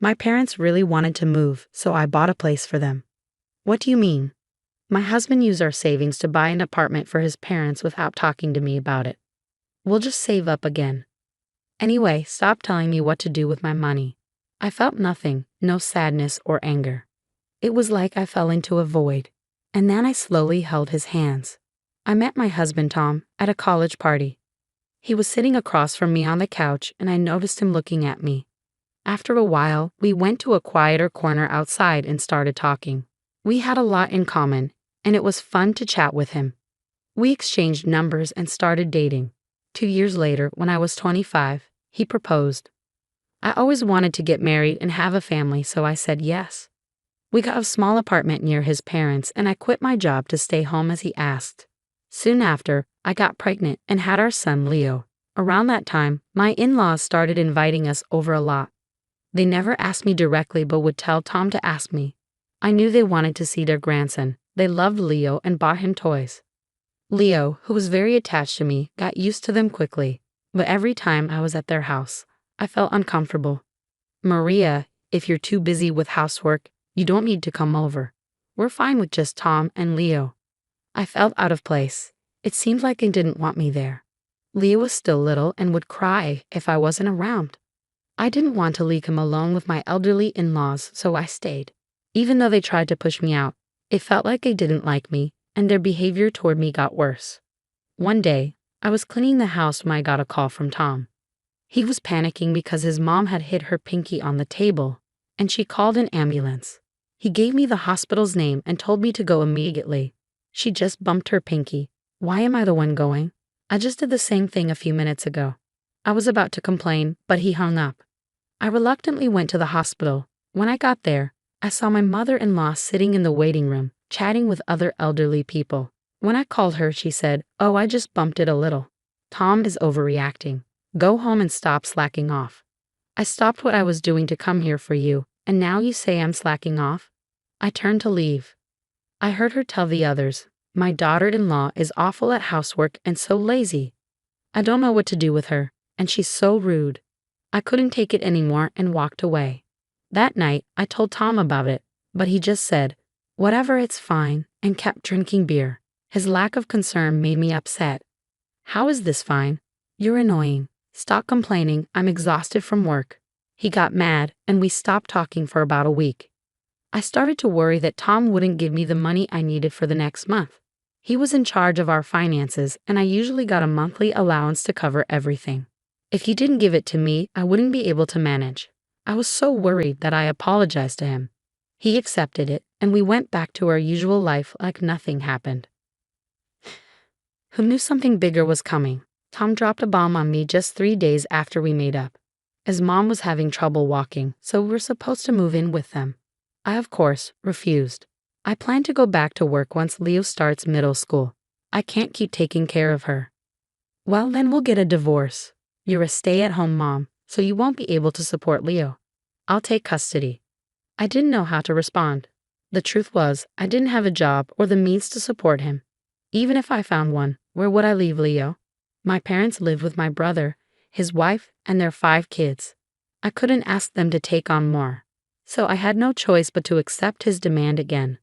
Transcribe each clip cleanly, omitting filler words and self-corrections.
My parents really wanted to move, so I bought a place for them. What do you mean? My husband used our savings to buy an apartment for his parents without talking to me about it. We'll just save up again. Anyway, stop telling me what to do with my money. I felt nothing, no sadness or anger. It was like I fell into a void. And then I slowly held his hands. I met my husband Tom at a college party. He was sitting across from me on the couch and I noticed him looking at me. After a while, we went to a quieter corner outside and started talking. We had a lot in common, and it was fun to chat with him. We exchanged numbers and started dating. 2 years later, when I was 25, he proposed. I always wanted to get married and have a family, so I said yes. We got a small apartment near his parents, and I quit my job to stay home as he asked. Soon after, I got pregnant and had our son Leo. Around that time, my in-laws started inviting us over a lot. They never asked me directly but would tell Tom to ask me. I knew they wanted to see their grandson. They loved Leo and bought him toys. Leo, who was very attached to me, got used to them quickly, but every time I was at their house, I felt uncomfortable. Maria, if you're too busy with housework, you don't need to come over. We're fine with just Tom and Leo. I felt out of place. It seemed like they didn't want me there. Leo was still little and would cry if I wasn't around. I didn't want to leave him alone with my elderly in-laws, so I stayed. Even though they tried to push me out, it felt like they didn't like me, and their behavior toward me got worse. One day, I was cleaning the house when I got a call from Tom. He was panicking because his mom had hit her pinky on the table, and she called an ambulance. He gave me the hospital's name and told me to go immediately. She just bumped her pinky. Why am I the one going? I just did the same thing a few minutes ago. I was about to complain, but he hung up. I reluctantly went to the hospital. When I got there, I saw my mother-in-law sitting in the waiting room, chatting with other elderly people. When I called her, she said, "Oh, I just bumped it a little. Tom is overreacting. Go home and stop slacking off. I stopped what I was doing to come here for you, and now you say I'm slacking off?" I turned to leave. I heard her tell the others, "My daughter-in-law is awful at housework and so lazy. I don't know what to do with her, and she's so rude." I couldn't take it anymore and walked away. That night, I told Tom about it, but he just said, "Whatever, it's fine," and kept drinking beer. His lack of concern made me upset. "How is this fine? You're annoying. Stop complaining, I'm exhausted from work." He got mad, and we stopped talking for about a week. I started to worry that Tom wouldn't give me the money I needed for the next month. He was in charge of our finances, and I usually got a monthly allowance to cover everything. If he didn't give it to me, I wouldn't be able to manage. I was so worried that I apologized to him. He accepted it, and we went back to our usual life like nothing happened. Who knew something bigger was coming? Tom dropped a bomb on me just 3 days after we made up. His mom was having trouble walking, so we were supposed to move in with them. I, of course, refused. I plan to go back to work once Leo starts middle school. I can't keep taking care of her. "Well, then we'll get a divorce. You're a stay-at-home mom, so you won't be able to support Leo. I'll take custody." I didn't know how to respond. The truth was, I didn't have a job or the means to support him. Even if I found one, where would I leave Leo? My parents lived with my brother, his wife, and their 5 kids. I couldn't ask them to take on more, so I had no choice but to accept his demand again.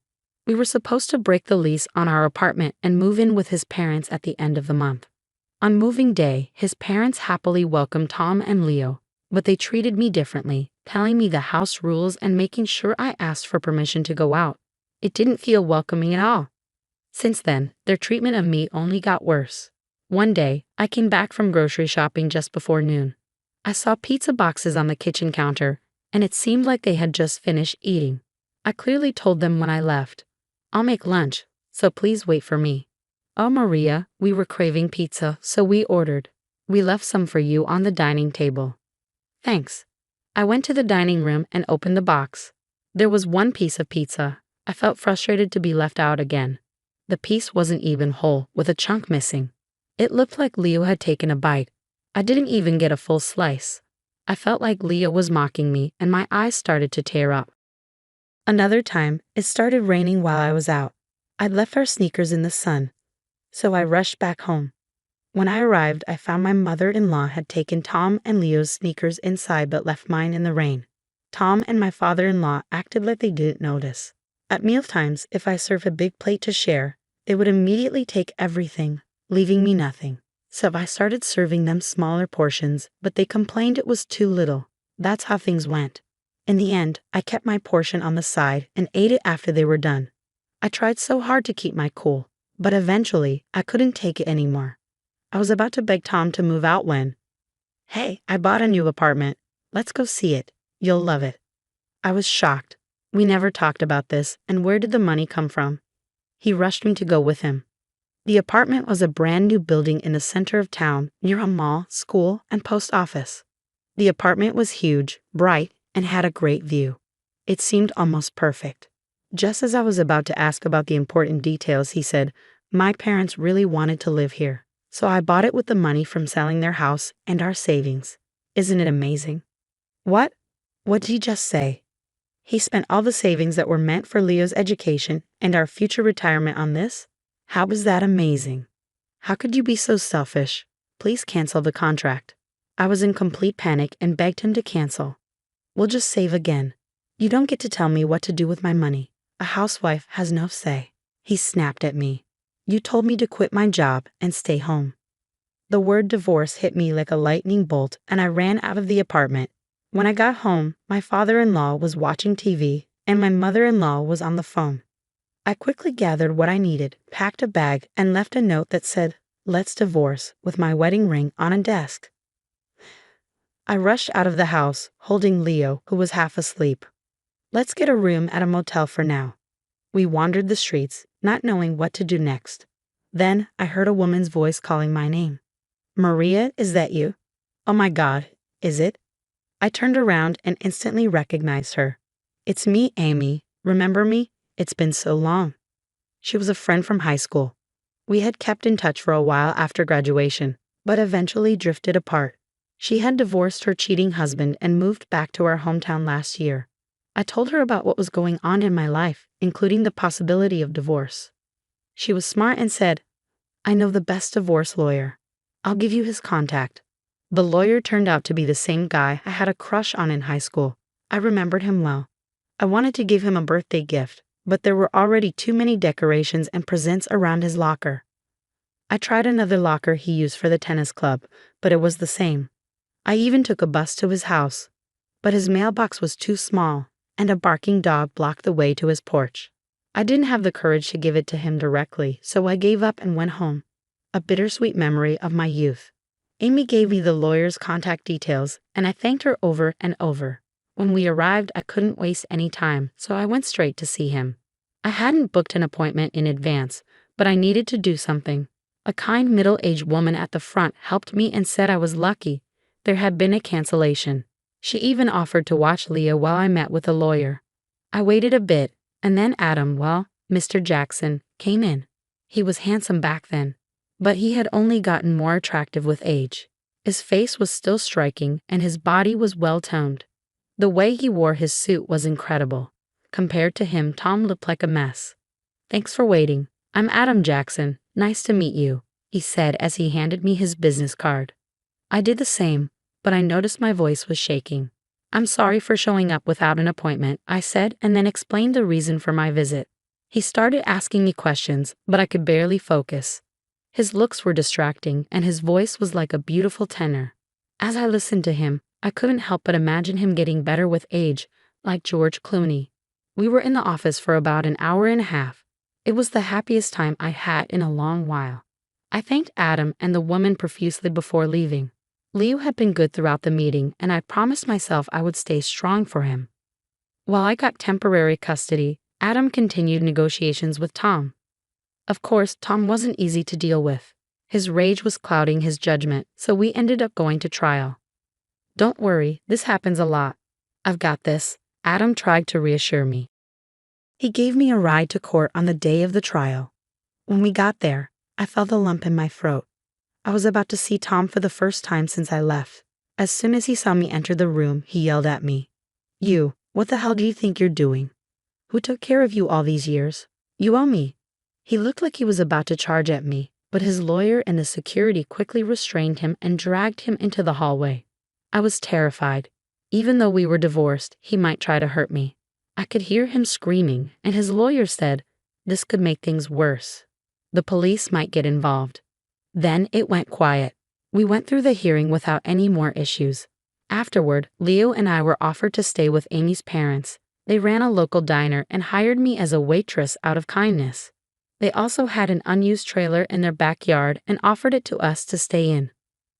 We were supposed to break the lease on our apartment and move in with his parents at the end of the month. On moving day, his parents happily welcomed Tom and Leo, but they treated me differently, telling me the house rules and making sure I asked for permission to go out. It didn't feel welcoming at all. Since then, their treatment of me only got worse. One day, I came back from grocery shopping just before noon. I saw pizza boxes on the kitchen counter, and it seemed like they had just finished eating. I clearly told them when I left, "I'll make lunch, so please wait for me." "Oh, Maria, we were craving pizza, so we ordered. We left some for you on the dining table." "Thanks." I went to the dining room and opened the box. There was one piece of pizza. I felt frustrated to be left out again. The piece wasn't even whole, with a chunk missing. It looked like Leo had taken a bite. I didn't even get a full slice. I felt like Leo was mocking me, and my eyes started to tear up. Another time, it started raining while I was out. I'd left our sneakers in the sun, so I rushed back home. When I arrived, I found my mother-in-law had taken Tom and Leo's sneakers inside but left mine in the rain. Tom and my father-in-law acted like they didn't notice. At mealtimes, if I served a big plate to share, they would immediately take everything, leaving me nothing. So I started serving them smaller portions, but they complained it was too little. That's how things went. In the end, I kept my portion on the side and ate it after they were done. I tried so hard to keep my cool, but eventually, I couldn't take it anymore. I was about to beg Tom to move out when, "Hey, I bought a new apartment. Let's go see it. You'll love it." I was shocked. We never talked about this, and where did the money come from? He rushed me to go with him. The apartment was a brand new building in the center of town, near a mall, school, and post office. The apartment was huge, bright, and had a great view. It seemed almost perfect. Just as I was about to ask about the important details, he said, "My parents really wanted to live here, so I bought it with the money from selling their house and our savings. Isn't it amazing?" What? What did he just say? He spent all the savings that were meant for Leo's education and our future retirement on this? How is that amazing? How could you be so selfish? Please cancel the contract. I was in complete panic and begged him to cancel. We'll just save again. You don't get to tell me what to do with my money. A housewife has no say. He snapped at me. You told me to quit my job and stay home. The word divorce hit me like a lightning bolt and I ran out of the apartment. When I got home, my father-in-law was watching TV and my mother-in-law was on the phone. I quickly gathered what I needed, packed a bag, and left a note that said, "Let's divorce," with my wedding ring on a desk. I rushed out of the house, holding Leo, who was half asleep. "Let's get a room at a motel for now." We wandered the streets, not knowing what to do next. Then I heard a woman's voice calling my name. "Maria, is that you?" "Oh my God, is it?" I turned around and instantly recognized her. "It's me, Amy. Remember me? It's been so long." She was a friend from high school. We had kept in touch for a while after graduation, but eventually drifted apart. She had divorced her cheating husband and moved back to our hometown last year. I told her about what was going on in my life, including the possibility of divorce. She was smart and said, "I know the best divorce lawyer. I'll give you his contact." The lawyer turned out to be the same guy I had a crush on in high school. I remembered him well. I wanted to give him a birthday gift, but there were already too many decorations and presents around his locker. I tried another locker he used for the tennis club, but it was the same. I even took a bus to his house, but his mailbox was too small, and a barking dog blocked the way to his porch. I didn't have the courage to give it to him directly, so I gave up and went home. A bittersweet memory of my youth. Amy gave me the lawyer's contact details, and I thanked her over and over. When we arrived, I couldn't waste any time, so I went straight to see him. I hadn't booked an appointment in advance, but I needed to do something. A kind middle-aged woman at the front helped me and said I was lucky. There had been a cancellation. She even offered to watch Leah while I met with the lawyer. I waited a bit, and then Adam, Mr. Jackson, came in. He was handsome back then, but he had only gotten more attractive with age. His face was still striking, and his body was well-toned. The way he wore his suit was incredible. Compared to him, Tom looked like a mess. "Thanks for waiting. I'm Adam Jackson. Nice to meet you," he said as he handed me his business card. I did the same, but I noticed my voice was shaking. "I'm sorry for showing up without an appointment," I said, and then explained the reason for my visit. He started asking me questions, but I could barely focus. His looks were distracting, and his voice was like a beautiful tenor. As I listened to him, I couldn't help but imagine him getting better with age, like George Clooney. We were in the office for about an hour and a half. It was the happiest time I had in a long while. I thanked Adam and the woman profusely before leaving. Leo had been good throughout the meeting, and I promised myself I would stay strong for him. While I got temporary custody, Adam continued negotiations with Tom. Of course, Tom wasn't easy to deal with. His rage was clouding his judgment, so we ended up going to trial. "Don't worry, this happens a lot. I've got this," Adam tried to reassure me. He gave me a ride to court on the day of the trial. When we got there, I felt a lump in my throat. I was about to see Tom for the first time since I left. As soon as he saw me enter the room, he yelled at me. "You, what the hell do you think you're doing? Who took care of you all these years? You owe me." He looked like he was about to charge at me, but his lawyer and the security quickly restrained him and dragged him into the hallway. I was terrified. Even though we were divorced, he might try to hurt me. I could hear him screaming, and his lawyer said this could make things worse. The police might get involved. Then it went quiet. We went through the hearing without any more issues. Afterward, Leo and I were offered to stay with Amy's parents. They ran a local diner and hired me as a waitress out of kindness. They also had an unused trailer in their backyard and offered it to us to stay in.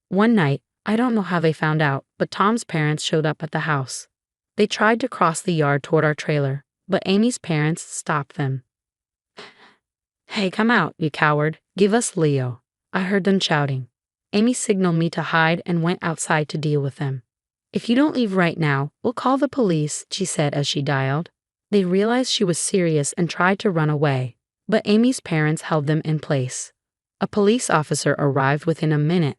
One night, I don't know how they found out, but Tom's parents showed up at the house. They tried to cross the yard toward our trailer, but Amy's parents stopped them. "Hey, come out, you coward. Give us Leo," I heard them shouting. Amy signaled me to hide and went outside to deal with them. "If you don't leave right now, we'll call the police," she said as she dialed. They realized she was serious and tried to run away, but Amy's parents held them in place. A police officer arrived within a minute.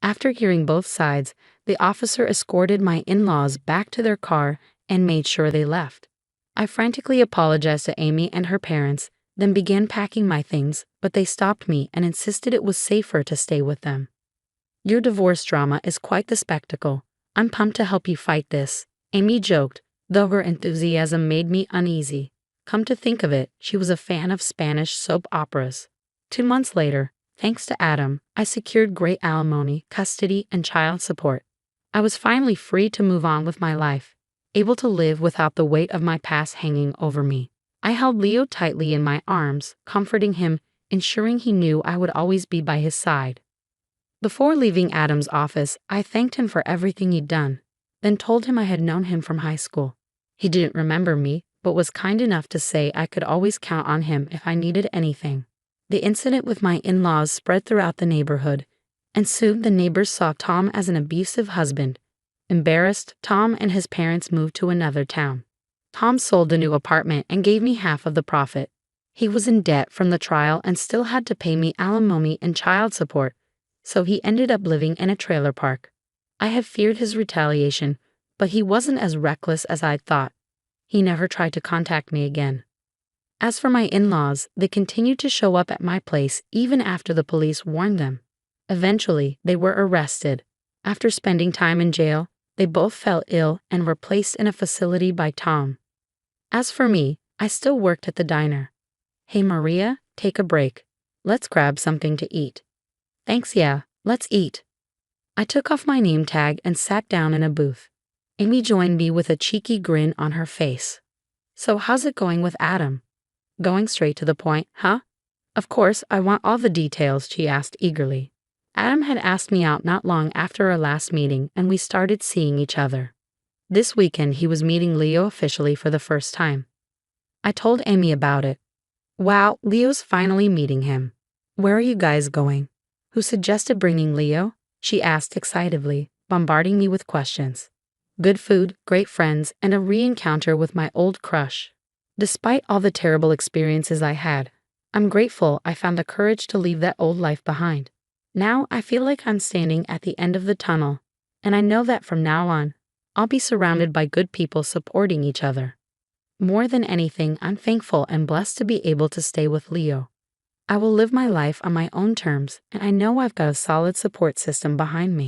After hearing both sides, the officer escorted my in-laws back to their car and made sure they left. I frantically apologized to Amy and her parents, then began packing my things, but they stopped me and insisted it was safer to stay with them. "Your divorce drama is quite the spectacle. I'm pumped to help you fight this," Amy joked, though her enthusiasm made me uneasy. Come to think of it, she was a fan of Spanish soap operas. 2 months later, thanks to Adam, I secured great alimony, custody, and child support. I was finally free to move on with my life, able to live without the weight of my past hanging over me. I held Leo tightly in my arms, comforting him, ensuring he knew I would always be by his side. Before leaving Adam's office, I thanked him for everything he'd done, then told him I had known him from high school. He didn't remember me, but was kind enough to say I could always count on him if I needed anything. The incident with my in-laws spread throughout the neighborhood, and soon the neighbors saw Tom as an abusive husband. Embarrassed, Tom and his parents moved to another town. Tom sold the new apartment and gave me half of the profit. He was in debt from the trial and still had to pay me alimony and child support, so he ended up living in a trailer park. I had feared his retaliation, but he wasn't as reckless as I'd thought. He never tried to contact me again. As for my in-laws, they continued to show up at my place even after the police warned them. Eventually, they were arrested. After spending time in jail, they both fell ill and were placed in a facility by Tom. As for me, I still worked at the diner. "Hey Maria, take a break. Let's grab something to eat." "Thanks, yeah, let's eat." I took off my name tag and sat down in a booth. Amy joined me with a cheeky grin on her face. "So how's it going with Adam?" "Going straight to the point, huh?" "Of course, I want all the details," she asked eagerly. Adam had asked me out not long after our last meeting, and we started seeing each other. This weekend he was meeting Leo officially for the first time. I told Amy about it. "Wow, Leo's finally meeting him. Where are you guys going?" "Who suggested bringing Leo?" she asked excitedly, bombarding me with questions. "Good food, great friends, and a re-encounter with my old crush. Despite all the terrible experiences I had, I'm grateful I found the courage to leave that old life behind. Now I feel like I'm standing at the end of the tunnel, and I know that from now on, I'll be surrounded by good people supporting each other. More than anything, I'm thankful and blessed to be able to stay with Leo. I will live my life on my own terms, and I know I've got a solid support system behind me."